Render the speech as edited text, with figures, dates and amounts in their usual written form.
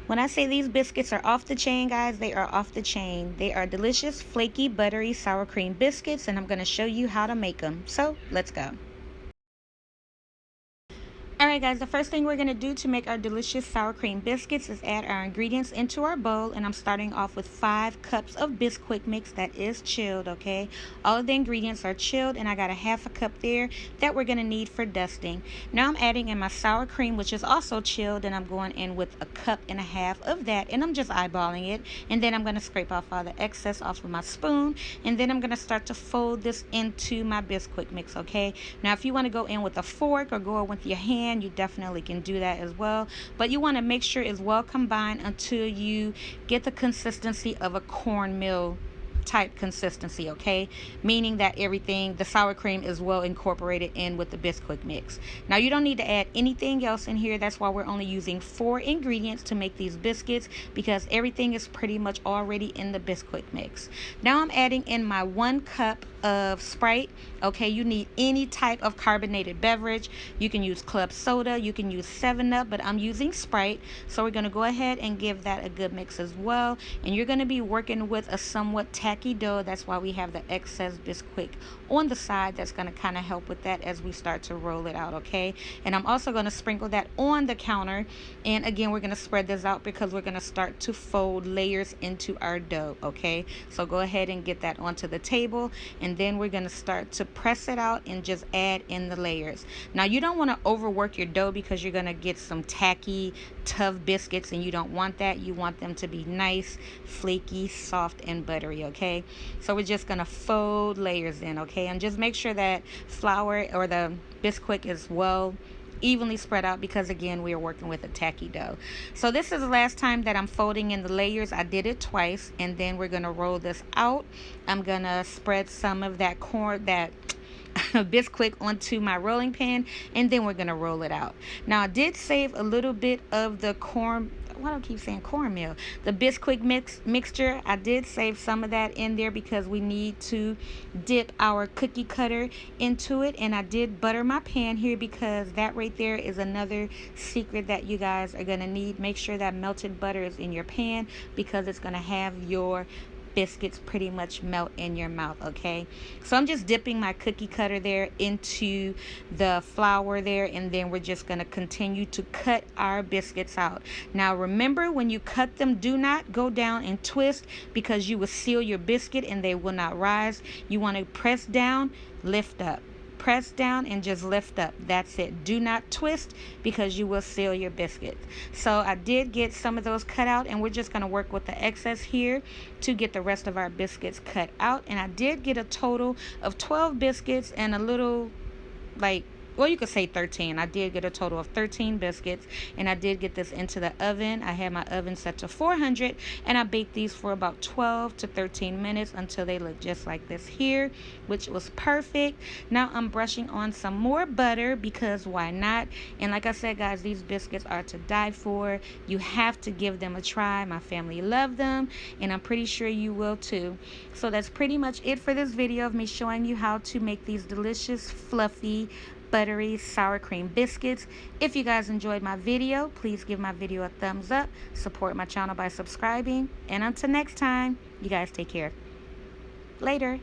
When I say these biscuits are off the chain, guys, they are off the chain. They are delicious, flaky, buttery sour cream biscuits, and I'm going to show you how to make them. So let's go. Alright guys, the first thing we're going to do to make our delicious sour cream biscuits is add our ingredients into our bowl, and I'm starting off with 5 cups of Bisquick mix that is chilled, okay? All of the ingredients are chilled, and I got a half a cup there that we're going to need for dusting. Now I'm adding in my sour cream, which is also chilled, and I'm going in with a cup and a half of that, and I'm just eyeballing it, and then I'm going to scrape off all the excess off of my spoon, and then I'm going to start to fold this into my Bisquick mix, okay? Now if you want to go in with a fork or go in with your hand, you definitely can do that as well, but you want to make sure it's well combined until you get the consistency of a cornmeal type consistency, okay? Meaning that everything, the sour cream is well incorporated in with the Bisquick mix. Now you don't need to add anything else in here. That's why we're only using 4 ingredients to make these biscuits, because everything is pretty much already in the Bisquick mix. Now I'm adding in my 1 cup of Sprite, okay? You need any type of carbonated beverage. You can use club soda, you can use 7-Up, but I'm using Sprite, so we're going to go ahead and give that a good mix as well. And you're going to be working with a somewhat tacky dough. That's why we have the excess Bisquick on the side. That's going to kind of help with that as we start to roll it out, okay? And I'm also going to sprinkle that on the counter, and again we're going to spread this out because we're going to start to fold layers into our dough, okay? So go ahead and get that onto the table, and then we're going to start to press it out and just add in the layers. Now you don't want to overwork your dough because you're going to get some tacky, tough biscuits, and you don't want that. You want them to be nice, flaky, soft, and buttery, okay? So we're just going to fold layers in, okay? And just make sure that flour or the Bisquick is well evenly spread out, because again we are working with a tacky dough. So this is the last time that I'm folding in the layers. I did it twice, and then we're going to roll this out. I'm going to spread some of that Bisquick onto my rolling pin, and then we're going to roll it out. Now I did save a little bit of the why do I keep saying cornmeal? The Bisquick mixture. I did save some of that in there because we need to dip our cookie cutter into it, and I did butter my pan here because that right there is another secret that you guys are going to need. Make sure that melted butter is in your pan, because it's going to have your biscuits pretty much melt in your mouth, okay? So I'm just dipping my cookie cutter there into the flour there, and then we're just going to continue to cut our biscuits out. Now remember, when you cut them, do not go down and twist, because you will seal your biscuit and they will not rise. You want to press down, lift up, press down, and just lift up. That's it. Do not twist, because you will seal your biscuits. So I did get some of those cut out, and we're just going to work with the excess here to get the rest of our biscuits cut out. And I did get a total of 12 biscuits and a little, like, well, you could say 13. I did get a total of 13 biscuits, and I did get this into the oven. I had my oven set to 400, and I baked these for about 12 to 13 minutes until they look just like this here, which was perfect. Now I'm brushing on some more butter, because why not? And like I said, guys, these biscuits are to die for. You have to give them a try. My family love them, and I'm pretty sure you will too. So that's pretty much it for this video of me showing you how to make these delicious, fluffy, buttery sour cream biscuits. If you guys enjoyed my video, please give my video a thumbs up, support my channel by subscribing, and until next time, you guys take care. Later.